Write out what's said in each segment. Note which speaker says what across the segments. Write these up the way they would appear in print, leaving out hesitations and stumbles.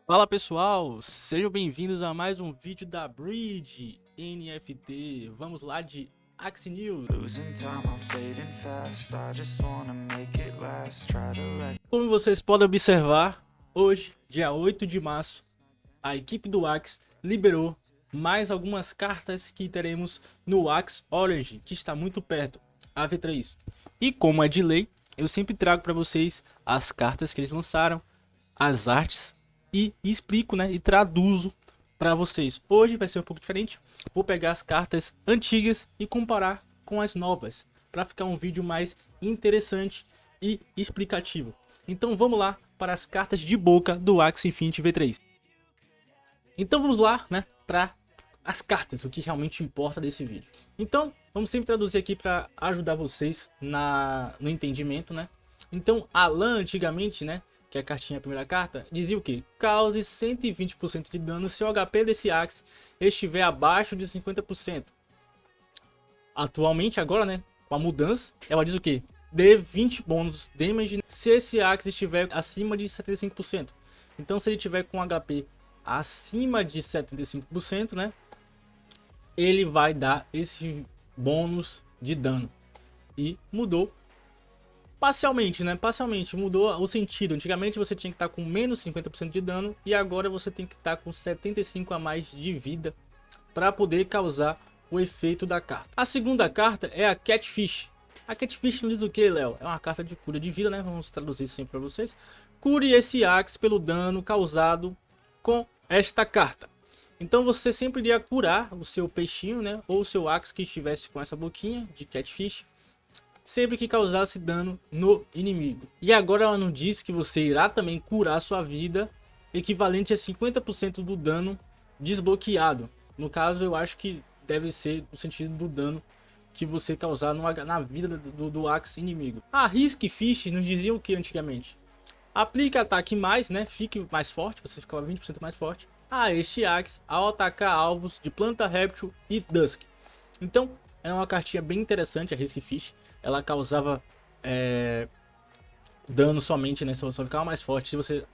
Speaker 1: Fala pessoal, sejam bem-vindos a mais um vídeo da Bridge NFT. Vamos lá de Axie News. Como vocês podem observar, hoje, dia 8 de março, a equipe do Axie liberou mais algumas cartas que teremos no Axie Orange, que está muito perto, a V3. E como é de lei, eu sempre trago para vocês as cartas que eles lançaram, as artes, e explico, né, e traduzo para vocês. Hoje vai ser um pouco diferente. Vou pegar as cartas antigas e comparar com as novas, para ficar um vídeo mais interessante e explicativo. Então vamos lá para as cartas de boca do Axie Infinity V3. Então vamos lá, né, para as cartas, o que realmente importa desse vídeo. Então vamos sempre traduzir aqui para ajudar vocês no entendimento, né? Então Alan antigamente, né, que é a cartinha, a primeira carta, dizia o que? Cause 120% de dano se o HP desse Axie estiver abaixo de 50%. Atualmente, agora, né, com a mudança, ela diz o que? Dê 20 bônus damage se esse Axie estiver acima de 75%. Então, se ele tiver com HP acima de 75%, né, ele vai dar esse bônus de dano. E mudou parcialmente, né? Parcialmente mudou o sentido. Antigamente você tinha que estar com menos 50% de dano e agora você tem que estar com 75 a mais de vida para poder causar o efeito da carta. A segunda carta é a Catfish. A Catfish não diz o que, Léo? É uma carta de cura de vida, né? Vamos traduzir sempre para vocês. Cure esse Axie pelo dano causado com esta carta. Então você sempre iria curar o seu peixinho, né? Ou o seu Axie que estivesse com essa boquinha de Catfish, sempre que causasse dano no inimigo. E agora ela não diz que você irá também curar sua vida, equivalente a 50% do dano desbloqueado. No caso, eu acho que deve ser no sentido do dano que você causar na vida do Axie inimigo. A Risk Fish nos dizia o que antigamente? Aplica ataque mais, né? Fique mais forte, você ficava 20% mais forte a este Axie ao atacar alvos de planta, réptil e Dusk. Então, era uma cartinha bem interessante, a Risk Fish. Ela causava dano somente, né? Só ficava mais forte se você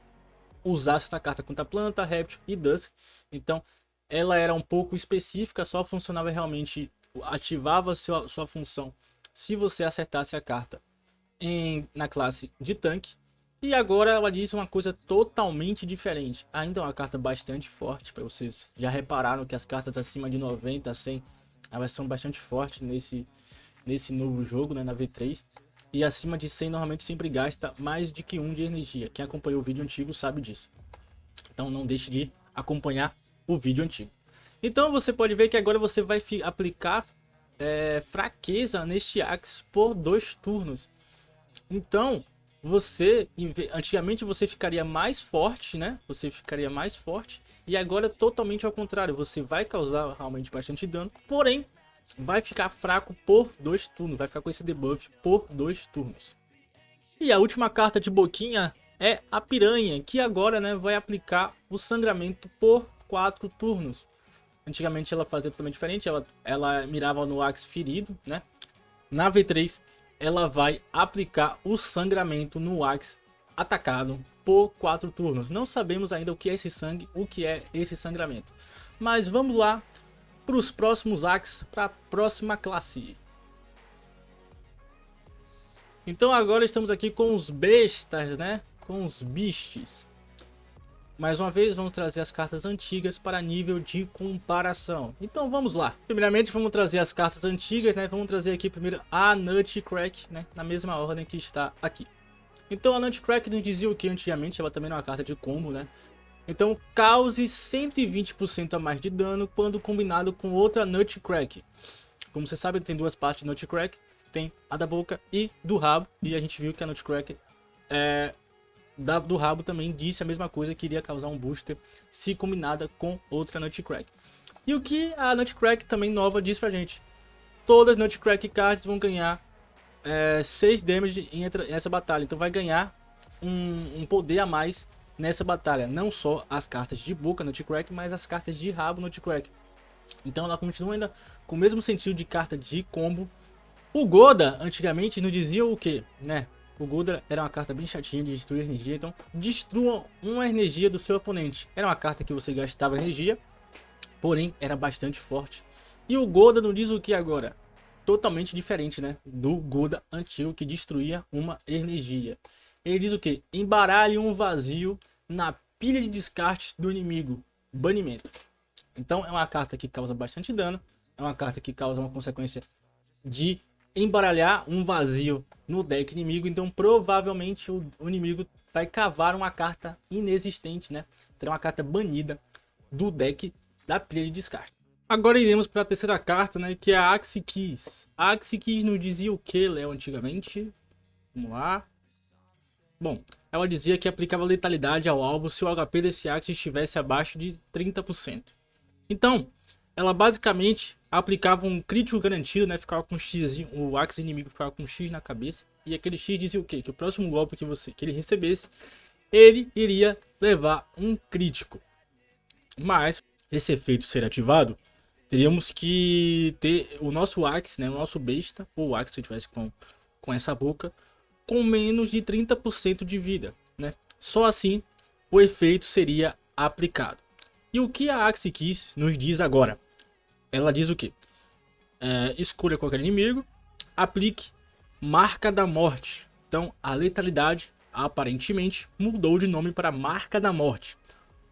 Speaker 1: usasse essa carta contra planta, réptil e Dusk. Então, ela era um pouco específica, só funcionava realmente, ativava sua função se você acertasse a carta na classe de tanque. E agora ela diz uma coisa totalmente diferente. Ainda é uma carta bastante forte, para vocês já repararam que as cartas acima de 90 a 100, elas são bastante fortes nesse novo jogo, né, na V3. E acima de 100 normalmente sempre gasta mais de que 1 de energia. Quem acompanhou o vídeo antigo sabe disso. Então não deixe de acompanhar o vídeo antigo. Então você pode ver que agora você vai aplicar fraqueza neste Axie por 2 turnos. Então antigamente você ficaria mais forte, né? Você ficaria mais forte. E agora totalmente ao contrário. Você vai causar realmente bastante dano. Porém, vai ficar fraco por 2 turnos. Vai ficar com esse debuff por 2 turnos. E a última carta de boquinha é a piranha. Que agora, né, vai aplicar o sangramento por 4 turnos. Antigamente ela fazia totalmente diferente. Ela mirava no Axie ferido, né? Na V3 ela vai aplicar o sangramento no Axie atacado por 4 turnos. Não sabemos ainda o que é esse sangue, o que é esse sangramento. Mas vamos lá para os próximos Axies, para a próxima classe. Então agora estamos aqui com os bestas, né? Com os bichos. Mais uma vez vamos trazer as cartas antigas para nível de comparação. Então vamos lá. Primeiramente vamos trazer as cartas antigas, né? Vamos trazer aqui primeiro a Nutcrack, né? Na mesma ordem que está aqui. Então a Nutcrack nos dizia o que antigamente, ela também era uma carta de combo, né? Então cause 120% a mais de dano quando combinado com outra Nutcrack. Como você sabe, tem duas partes de Nutcrack. Tem a da boca e do rabo. E a gente viu que a Nutcrack do rabo também disse a mesma coisa, que iria causar um booster se combinada com outra Nutcrack. E o que a Nutcrack também nova diz pra gente? Todas as Nutcrack cards vão ganhar 6 damage nessa batalha. Então vai ganhar um poder a mais nessa batalha. Não só as cartas de boca Nutcrack, mas as cartas de rabo Nutcrack. Então ela continua ainda com o mesmo sentido de carta de combo. O Goda antigamente nos dizia o que, né? O Golda era uma carta bem chatinha de destruir energia, então destrua uma energia do seu oponente. Era uma carta que você gastava energia, porém era bastante forte. E o Golda não diz o que agora? Totalmente diferente, né, do Golda antigo que destruía uma energia. Ele diz o que? Embaralhe um vazio na pilha de descarte do inimigo. Banimento. Então é uma carta que causa bastante dano. É uma carta que causa uma consequência de embaralhar um vazio no deck inimigo. Então provavelmente o inimigo vai cavar uma carta inexistente, né? Terá uma carta banida do deck da pilha de descarte. Agora iremos para a terceira carta, né? Que é a Axe Keys. A Axe Keys nos dizia o que, Léo, antigamente? Vamos lá. Bom, ela dizia que aplicava letalidade ao alvo se o HP desse Axe estivesse abaixo de 30%. Então, ela basicamente aplicava um crítico garantido, né? Ficava com X, o Axe inimigo ficava com X na cabeça. E aquele X dizia o quê? Que o próximo golpe que ele recebesse, ele iria levar um crítico. Mas, esse efeito ser ativado, teríamos que ter o nosso Axe, né? O nosso besta, ou o Axe se tivesse com essa boca, com menos de 30% de vida, né? Só assim o efeito seria aplicado. E o que a Axe Keys nos diz agora? Ela diz o que? Escolha qualquer inimigo, aplique Marca da Morte. Então a letalidade aparentemente mudou de nome para Marca da Morte.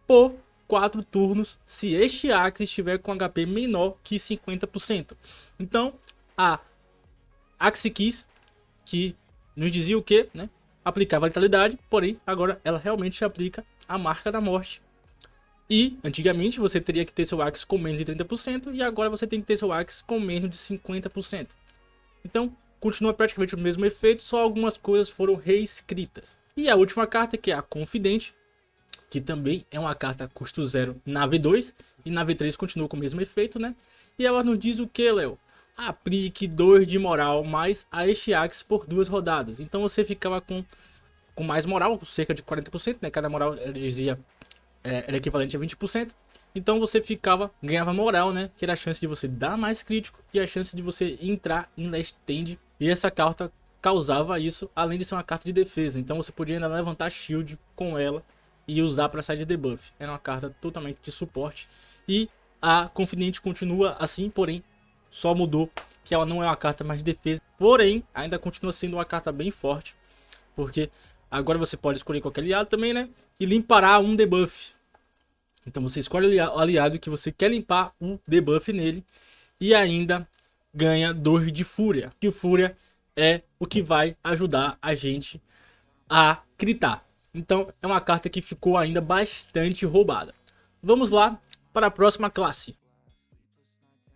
Speaker 1: Por 4 turnos, se este Axe estiver com HP menor que 50%. Então a Axe Keys, que nos dizia o que, né? Aplicava a letalidade, porém agora ela realmente aplica a Marca da Morte. E antigamente você teria que ter seu Axe com menos de 30% e agora você tem que ter seu Axe com menos de 50%. Então continua praticamente o mesmo efeito, só algumas coisas foram reescritas. E a última carta, que é a Confidente, que também é uma carta custo 0 na V2 e na V3 continua com o mesmo efeito, né? E ela nos diz o que, Léo? Aplique 2 de moral mais a este Axe por 2 rodadas. Então você ficava com mais moral, cerca de 40%, né? Cada moral, ela dizia, era equivalente a 20%. Então você ganhava moral, né? Que era a chance de você dar mais crítico e a chance de você entrar em last stand. E essa carta causava isso, além de ser uma carta de defesa. Então você podia ainda levantar shield com ela e usar para sair de debuff. Era uma carta totalmente de suporte. E a Confidente continua assim, porém só mudou que ela não é uma carta mais de defesa. Porém, ainda continua sendo uma carta bem forte. Porque agora você pode escolher qualquer aliado também, né? E limpará um debuff. Então você escolhe o aliado que você quer limpar um debuff nele. E ainda ganha 2 de Fúria. Que o Fúria é o que vai ajudar a gente a critar. Então é uma carta que ficou ainda bastante roubada. Vamos lá para a próxima classe.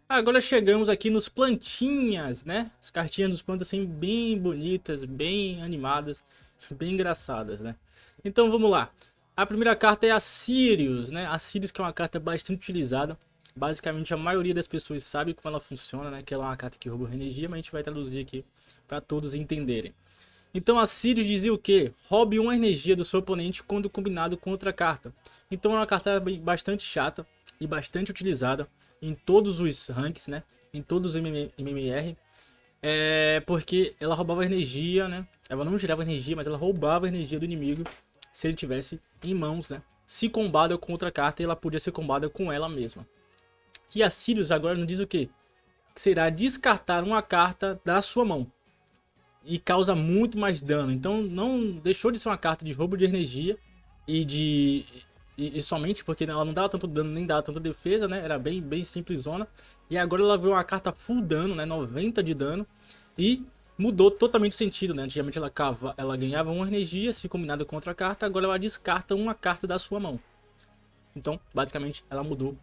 Speaker 1: Agora chegamos aqui nos plantinhas, né? As cartinhas dos plantas assim bem bonitas, bem animadas, bem engraçadas, né? Então vamos lá. A primeira carta é a Sirius, né? A Sirius, que é uma carta bastante utilizada. Basicamente a maioria das pessoas sabe como ela funciona, né? Que ela é uma carta que rouba energia, mas a gente vai traduzir aqui para todos entenderem. Então a Sirius dizia o que? Roube uma energia do seu oponente quando combinado com outra carta. Então é uma carta bastante chata e bastante utilizada em todos os ranks, né? Em todos os MMR. Porque ela roubava energia, né? Ela não gerava energia, mas ela roubava a energia do inimigo se ele tivesse em mãos, né? Se combada com outra carta, ela podia ser combada com ela mesma. E a Sirius agora nos diz o que? Que será descartar uma carta da sua mão. E causa muito mais dano. Então não deixou de ser uma carta de roubo de energia e somente porque ela não dava tanto dano nem dava tanta defesa, né? Era bem simplesona. E agora ela veio uma carta full dano, né? 90 de dano. E mudou totalmente o sentido, né? Antigamente ela ganhava uma energia se combinada com outra carta. Agora ela descarta uma carta da sua mão. Então basicamente ela mudou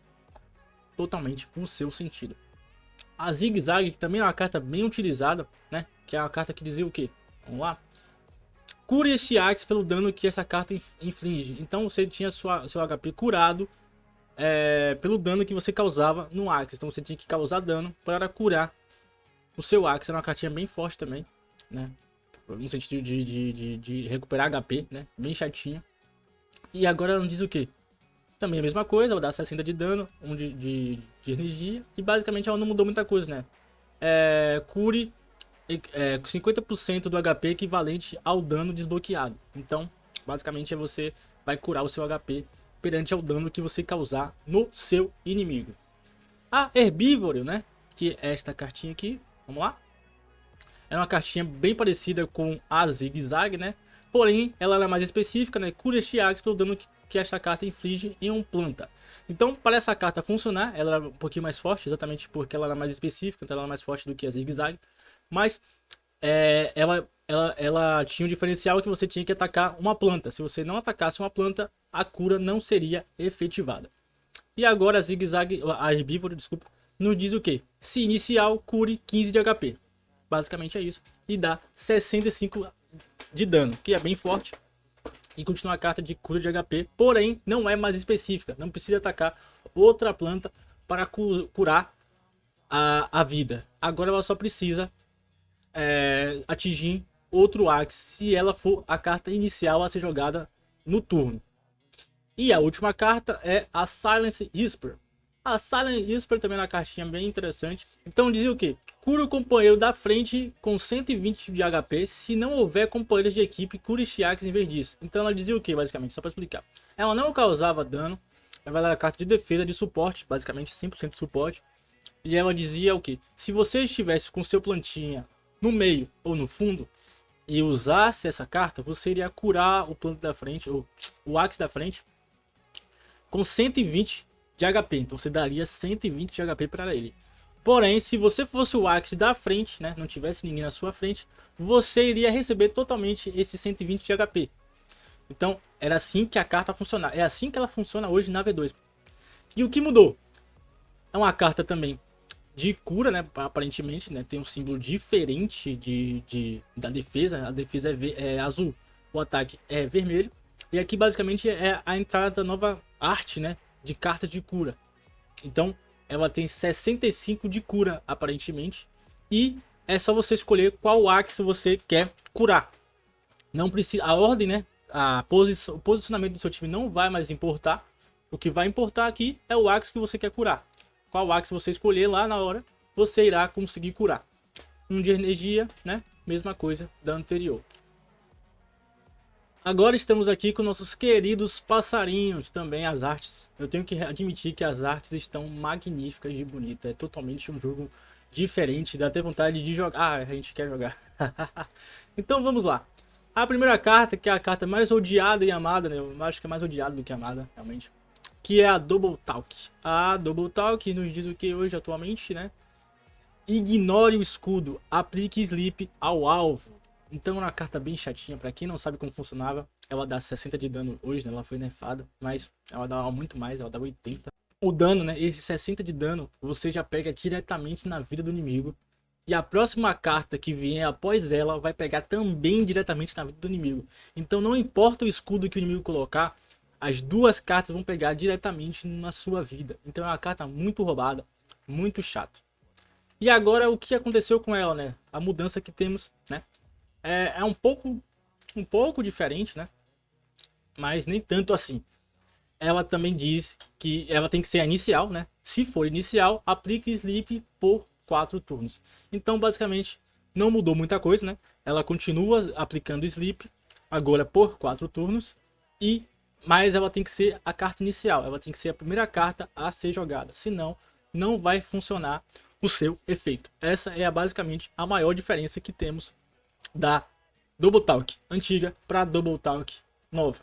Speaker 1: totalmente o seu sentido. A Zig Zag, que também é uma carta bem utilizada, né? Que é uma carta que dizia o quê? Vamos lá. Cure este Axe pelo dano que essa carta inflige. Então você tinha seu HP curado pelo dano que você causava no Axe. Então você tinha que causar dano para curar o seu Axe. Era uma cartinha bem forte também, né? No sentido de recuperar HP, né? Bem chatinha. E agora ela diz o quê? Também a mesma coisa, ela dá 60 de dano, 1 de energia. E basicamente ela não mudou muita coisa, né? Cure 50% do HP equivalente ao dano desbloqueado. Então, basicamente, você vai curar o seu HP perante ao dano que você causar no seu inimigo. A Herbívoro, né? Que é esta cartinha aqui. Vamos lá. É uma cartinha bem parecida com a Zig Zag, né? Porém, ela é mais específica, né? Cura este Axe pelo dano que esta carta inflige em um planta. Então, para essa carta funcionar, ela é um pouquinho mais forte, exatamente porque ela é mais específica, então ela é mais forte do que a Zig Zag. Mas ela tinha um diferencial que você tinha que atacar uma planta. Se você não atacasse uma planta, a cura não seria efetivada. E agora a Zig Zag, a Herbívoro, desculpa, nos diz o que? Se inicial, cure 15 de HP. Basicamente é isso. E dá 65 de dano, que é bem forte. E continua a carta de cura de HP, porém não é mais específica. Não precisa atacar outra planta para curar a vida. Agora ela só precisa atingir outro Axe se ela for a carta inicial a ser jogada no turno. E a última carta é a Silence Whisper. A Silent Whisper também é uma cartinha bem interessante. Então dizia o que? Cura o companheiro da frente com 120 de HP. Se não houver companheiros de equipe, cura este Axe em vez disso. Então ela dizia o que, basicamente? Só para explicar. Ela não causava dano. Ela era carta de defesa, de suporte. Basicamente 100% de suporte. E ela dizia o que? Se você estivesse com seu plantinha no meio ou no fundo e usasse essa carta, você iria curar o planto da frente, ou o Axe da frente, com 120 de HP, então você daria 120 de HP para ele. Porém, se você fosse o Axe da frente, né, não tivesse ninguém na sua frente, você iria receber totalmente esse 120 de HP. Então, era assim que a carta funcionava. É assim que ela funciona hoje na V2. E o que mudou? É uma carta também de cura, né, aparentemente, né, tem um símbolo diferente da defesa. A defesa é azul, o ataque é vermelho. E aqui basicamente é a entrada da nova arte, né, de cartas de cura. Então ela tem 65 de cura aparentemente. E é só você escolher qual Axe você quer curar. Não precisa, a ordem, né, o posicionamento do seu time não vai mais importar. O que vai importar aqui é o Axe que você quer curar. Qual Axe você escolher lá na hora, você irá conseguir curar. Um de energia, né, mesma coisa da anterior. Agora estamos aqui com nossos queridos passarinhos, também as artes. Eu tenho que admitir que as artes estão magníficas de bonita. É totalmente um jogo diferente, dá até vontade de jogar. Ah, a gente quer jogar. Então vamos lá. A primeira carta, que é a carta mais odiada e amada, né? Eu acho que é mais odiada do que amada, realmente. Que é a Double Talk. A Double Talk nos diz o que hoje atualmente, né? Ignore o escudo, aplique sleep ao alvo. Então é uma carta bem chatinha, pra quem não sabe como funcionava. Ela dá 60 de dano hoje, né? Ela foi nerfada, mas ela dá muito mais, ela dá 80. O dano, né? Esse 60 de dano, você já pega diretamente na vida do inimigo. E a próxima carta que vier após ela vai pegar também diretamente na vida do inimigo. Então não importa o escudo que o inimigo colocar, as duas cartas vão pegar diretamente na sua vida. Então é uma carta muito roubada, muito chata. E agora o que aconteceu com ela, né? A mudança que temos, né? É um pouco diferente, né? Mas nem tanto assim. Ela também diz que ela tem que ser a inicial, né? Se for inicial, aplique sleep por 4 turnos. Então, basicamente, não mudou muita coisa, né? Ela continua aplicando sleep, agora por 4 turnos. Mas ela tem que ser a carta inicial. Ela tem que ser a primeira carta a ser jogada. Senão, não vai funcionar o seu efeito. Essa é basicamente a maior diferença que temos da Double Talk antiga para a Double Talk nova.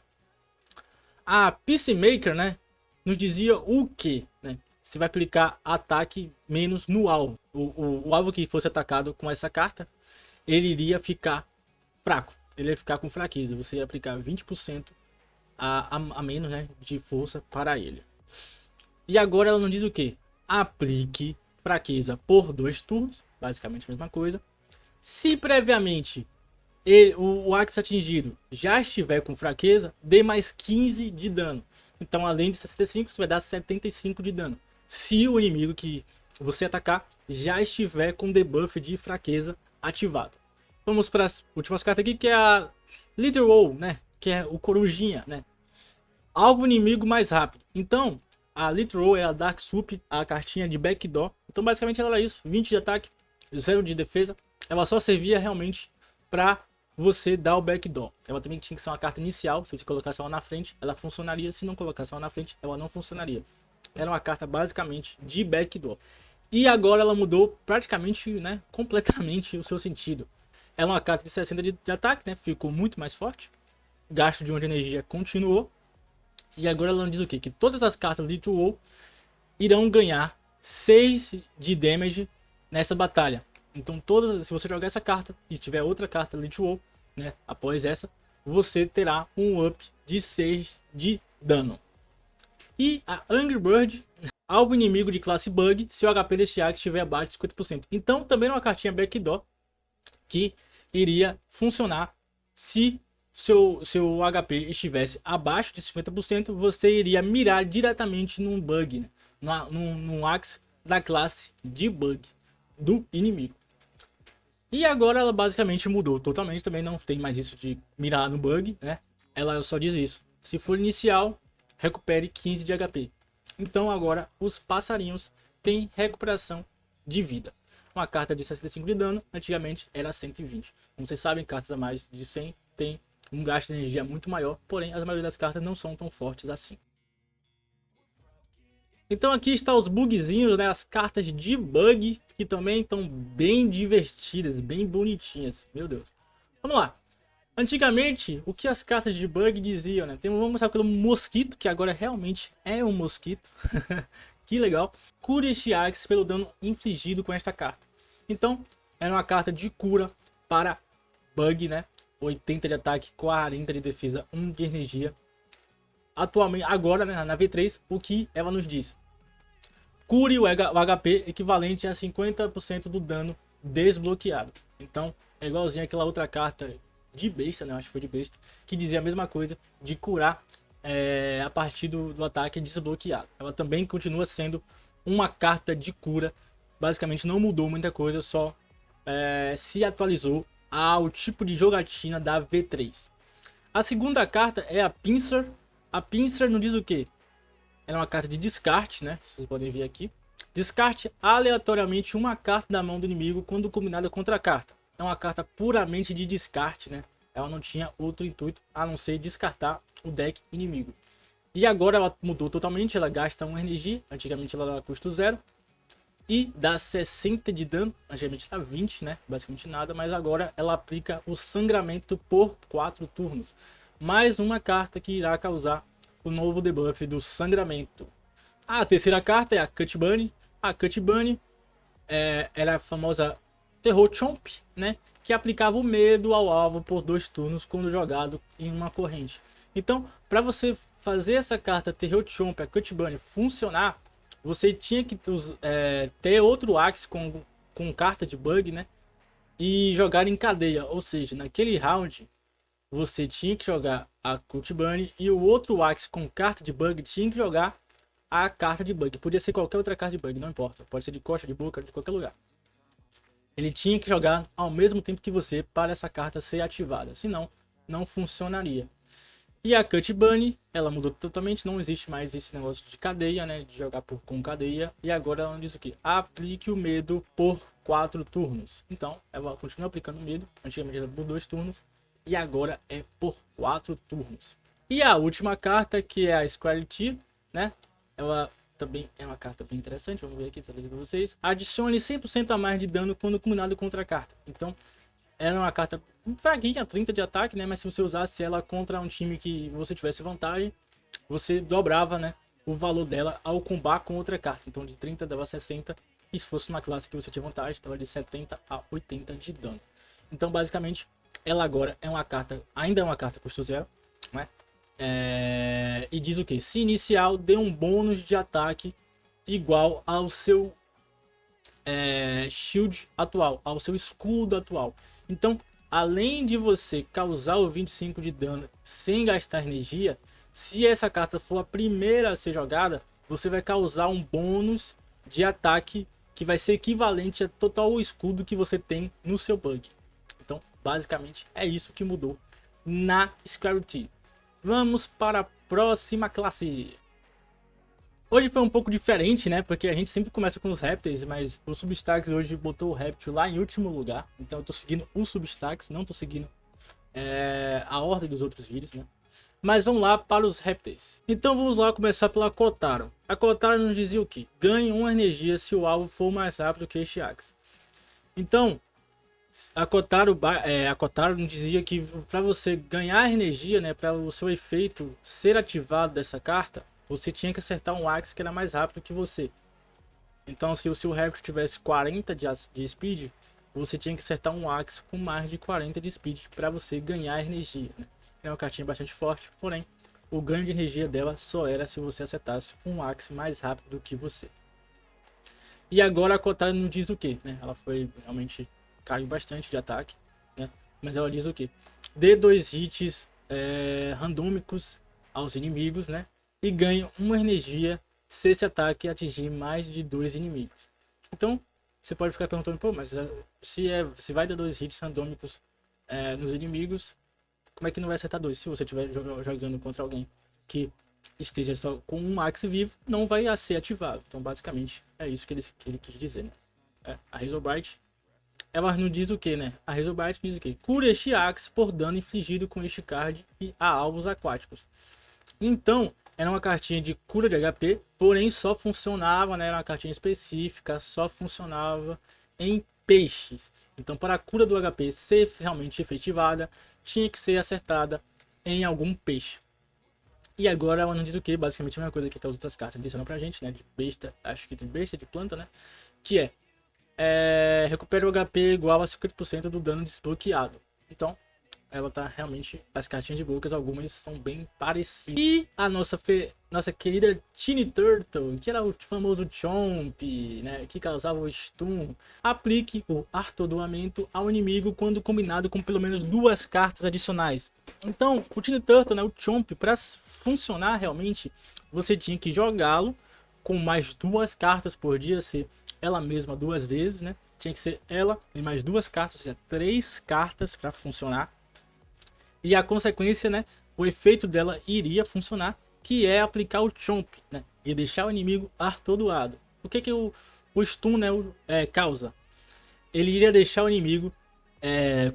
Speaker 1: A Peacemaker, né, nos dizia o que, né? Você vai aplicar ataque menos no alvo. O alvo que fosse atacado com essa carta, ele iria ficar fraco. Ele ia ficar com fraqueza. Você ia aplicar 20% a menos, né, de força para ele. E agora ela nos diz o que? Aplique fraqueza por 2 turnos. Basicamente a mesma coisa. Se previamente o Axe atingido já estiver com fraqueza, dê mais 15 de dano. Então, além de 65, você vai dar 75 de dano. Se o inimigo que você atacar já estiver com debuff de fraqueza ativado. Vamos para as últimas cartas aqui, que é a Little Owl, né? Que é o Corujinha, né? Alvo inimigo mais rápido. Então, a Little Owl é a Dark Soup, a cartinha de backdoor. Então, basicamente, ela é isso: 20 de ataque, 0 de defesa. ela só servia realmente para você dar o backdoor. Ela também tinha que ser uma carta inicial. Se você colocasse ela na frente, ela funcionaria. Se não colocasse ela na frente, ela não funcionaria. Era uma carta basicamente de backdoor. E agora ela mudou praticamente, né, completamente o seu sentido. Ela é uma carta de 60 de ataque, né? Ficou muito mais forte. Gasto de 1 de energia continuou. E agora ela diz o quê? Que todas as cartas de Lethal irão ganhar 6 de damage nessa batalha. Então todas, se você jogar essa carta e tiver outra carta Lethal, né, após essa, você terá um up de 6 de dano. E a Angry Bird, alvo inimigo de classe Bug, se o HP deste Axe estiver abaixo de 50%. Então também é uma cartinha backdoor que iria funcionar se seu HP estivesse abaixo de 50%, você iria mirar diretamente num bug, né? num Axe da classe de bug do inimigo. E agora ela basicamente mudou totalmente, também não tem mais isso de mirar no bug, né? Ela só diz isso: se for inicial, recupere 15 de HP. Então agora os passarinhos têm recuperação de vida. Uma carta de 65 de dano, antigamente era 120. Como vocês sabem, cartas a mais de 100 tem um gasto de energia muito maior, porém a maioria das cartas não são tão fortes assim. Então aqui está os bugzinhos, né? As cartas de bug, que também estão bem divertidas, bem bonitinhas. Meu Deus. Vamos lá. Antigamente, o que as cartas de bug diziam, né? Vamos começar pelo mosquito, que agora realmente é um mosquito. Que legal. Cure este Axe pelo dano infligido com esta carta. Então, era uma carta de cura para bug, né? 80 de ataque, 40 de defesa, 1 de energia. Atualmente, agora, né, na V3, o que ela nos diz? Cure o HP equivalente a 50% do dano desbloqueado. Então, é igualzinho aquela outra carta de besta, né? Acho que foi de besta, que dizia a mesma coisa, de curar a partir do ataque desbloqueado. Ela também continua sendo uma carta de cura. Basicamente não mudou muita coisa, só se atualizou ao tipo de jogatina da V3. A segunda carta é a Pincer. A Pincer nos diz o que? Ela é uma carta de descarte, né? Vocês podem ver aqui. Descarte aleatoriamente uma carta da mão do inimigo quando combinada contra a carta. É uma carta puramente de descarte, né? Ela não tinha outro intuito a não ser descartar o deck inimigo. E agora ela mudou totalmente, ela gasta 1 energia, antigamente ela dava custo 0. E dá 60 de dano, antigamente dá 20, né? Basicamente nada, mas agora ela aplica o sangramento por 4 turnos. Mais uma carta que irá causar o novo debuff do sangramento. A terceira carta é a Cut Bunny. A Cut Bunny era a famosa Terror Chomp, né? Que aplicava o medo ao alvo por 2 turnos quando jogado em uma corrente. Então, para você fazer essa carta Terror Chomp, a Cut Bunny, funcionar, você tinha que ter outro Axe com carta de bug, né? E jogar em cadeia. Ou seja, naquele round, você tinha que jogar a Cut Bunny e o outro Axe com carta de bug tinha que jogar a carta de bug. Podia ser qualquer outra carta de bug, não importa. Pode ser de costa, de boca, de qualquer lugar. Ele tinha que jogar ao mesmo tempo que você para essa carta ser ativada. Senão, não funcionaria. E a Cut Bunny, ela mudou totalmente. Não existe mais esse negócio de cadeia, né? De jogar com cadeia. E agora ela diz o que? Aplique o medo por 4 turnos. Então, ela continua aplicando medo. Antigamente era por 2 turnos. E agora é por 4 turnos. E a última carta, que é a Square T, né? Ela também é uma carta bem interessante. Vamos ver aqui, para vocês. Adicione 100% a mais de dano quando combinado contra a carta. Então, ela é uma carta fraquinha, 30 de ataque, né? Mas se você usasse ela contra um time que você tivesse vantagem, você dobrava, né, o valor dela ao combar com outra carta. Então, de 30 dava 60. E se fosse uma classe que você tinha vantagem, dava de 70 a 80 de dano. Então, basicamente, ela agora é uma carta, ainda é uma carta custo 0, né? E diz o que? Se inicial, dê um bônus de ataque igual ao seu shield atual, ao seu escudo atual. Então, além de você causar o 25 de dano sem gastar energia, se essa carta for a primeira a ser jogada, você vai causar um bônus de ataque que vai ser equivalente a total escudo que você tem no seu bug. Então, basicamente, é isso que mudou na Square T. Vamos para a próxima classe. Hoje foi um pouco diferente, né? Porque a gente sempre começa com os répteis, mas o Substax hoje botou o réptil lá em último lugar. Então eu tô seguindo o Substax, não tô seguindo a ordem dos outros vídeos, né? Mas vamos lá para os répteis. Então vamos lá começar pela Kotaro. A Kotaro nos dizia o que? Ganhe uma energia se o alvo for mais rápido que este Axe. Então, a Kotaro nos dizia que para você ganhar energia, né, para o seu efeito ser ativado dessa carta, você tinha que acertar um Axe que era mais rápido que você. Então, se o seu réptil tivesse 40 de speed, você tinha que acertar um Axe com mais de 40 de speed para você ganhar energia, né? É uma cartinha bastante forte, porém, o ganho de energia dela só era se você acertasse um Axe mais rápido do que você. E agora a Kotaro não diz o que, né? Ela foi realmente caiu bastante de ataque, né? Mas ela diz o que? Dê 2 hits randômicos aos inimigos, né? E ganhe uma energia se esse ataque atingir mais de 2 inimigos. Então, você pode ficar perguntando, pô, mas se vai dar 2 hits randômicos nos inimigos, como é que não vai acertar 2? Se você estiver jogando contra alguém que esteja só com um Axe vivo, não vai ser ativado. Então, basicamente, é isso que ele quis dizer, né? A Razorblight, ela não diz o que, né? A Razorblight diz o que? Cure este Axe por dano infligido com este card e a alvos aquáticos. Então, era uma cartinha de cura de HP, porém só funcionava, né? Era uma cartinha específica, só funcionava em peixes. Então, para a cura do HP ser realmente efetivada, tinha que ser acertada em algum peixe. E agora ela não diz o que? Basicamente a mesma coisa que as outras cartas disseram pra gente, né? De besta, acho que de besta, de planta, né? Que recupera o HP igual a 50% do dano desbloqueado. Então, ela tá realmente... As cartinhas de bocas, algumas são bem parecidas. E a nossa querida Tiny Turtle, que era o famoso Chomp, né? Que causava o stun. Aplique o atordoamento ao inimigo quando combinado com pelo menos 2 cartas adicionais. Então, o Tiny Turtle, né? O Chomp, para funcionar realmente, você tinha que jogá-lo com mais 2 cartas por dia, ser ela mesma 2 vezes, né? Tinha que ser ela e mais 2 cartas, ou seja, 3 cartas para funcionar. E a consequência, né, o efeito dela iria funcionar, que é aplicar o Chomp, né, e deixar o inimigo atordoado. O que o stun, né, causa? Ele iria deixar o inimigo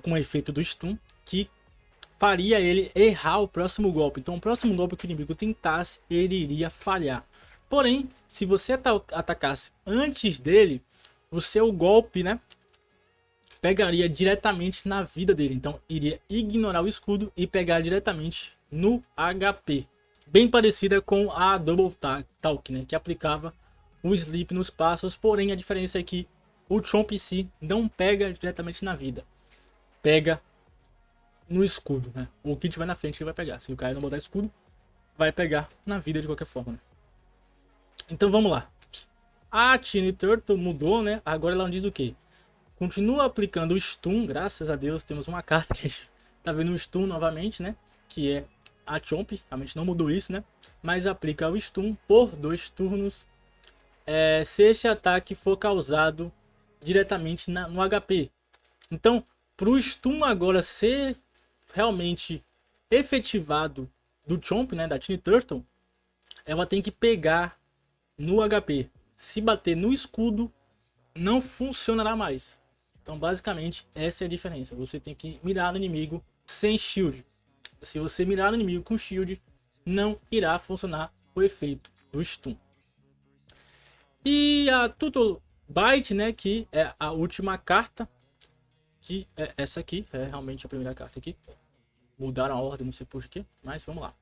Speaker 1: com o efeito do stun, que faria ele errar o próximo golpe. Então o próximo golpe que o inimigo tentasse, ele iria falhar. Porém, se você atacasse antes dele, o seu golpe, né, pegaria diretamente na vida dele. Então iria ignorar o escudo e pegar diretamente no HP. Bem parecida com a Double Talk, né? Que aplicava o Sleep nos passos. Porém a diferença é que o Chomp em si não pega diretamente na vida. Pega no escudo, né? O que tiver na frente que vai pegar. Se o cara não botar escudo, vai pegar na vida de qualquer forma, né? Então vamos lá. A Tiny Turtle mudou, né? Agora ela diz o que? Continua aplicando o stun, graças a Deus temos uma carta que a gente tá vendo o stun novamente, né? Que é a Chomp, realmente não mudou isso, né? Mas aplica o stun por 2 turnos se este ataque for causado diretamente no HP. Então, para o stun agora ser realmente efetivado do Chomp, né? Da Tiny Turtle, ela tem que pegar no HP. Se bater no escudo, não funcionará mais. Então basicamente essa é a diferença. Você tem que mirar no inimigo sem shield. Se você mirar no inimigo com shield, não irá funcionar o efeito do stun. E a Turtle Bite, né, que é a última carta, que é essa aqui, é realmente a primeira carta aqui. Mudaram a ordem, não sei por quê, mas vamos lá.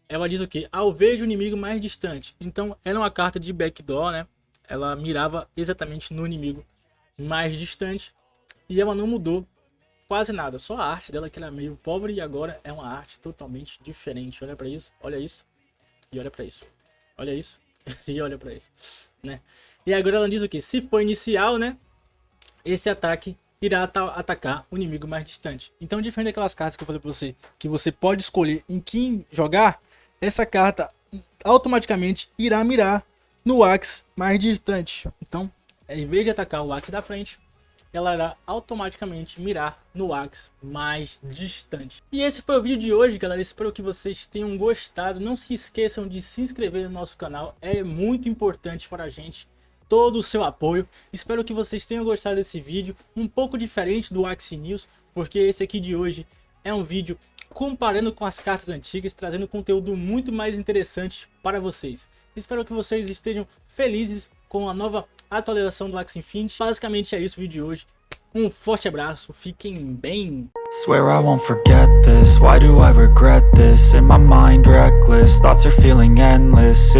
Speaker 1: Ela diz o que? Alveja o inimigo mais distante. Então era uma carta de backdoor, né? Ela mirava exatamente no inimigo mais distante. E ela não mudou quase nada. Só a arte dela que era meio pobre. E agora é uma arte totalmente diferente. Olha pra isso, olha isso. E olha pra isso. Olha isso. E olha pra isso, né? E agora ela diz o que? Se for inicial, né? Esse ataque irá atacar o inimigo mais distante. Então, diferente daquelas cartas que eu falei pra você, que você pode escolher em quem jogar, essa carta automaticamente irá mirar no Axe mais distante. Então, em vez de atacar o Axe da frente, ela irá automaticamente mirar no Axie mais distante. E esse foi o vídeo de hoje, galera. Espero que vocês tenham gostado. Não se esqueçam de se inscrever no nosso canal, é muito importante para a gente todo o seu apoio. Espero que vocês tenham gostado desse vídeo, um pouco diferente do Axie News, porque esse aqui de hoje é um vídeo comparando com as cartas antigas, trazendo conteúdo muito mais interessante para vocês. Espero que vocês estejam felizes com a nova atualização do Axie Infinity. Basicamente é isso o vídeo de hoje. Um forte abraço, fiquem bem.
Speaker 2: Swear I won't forget this. Why do I regret this? In my mind reckless, thoughts are feeling endless.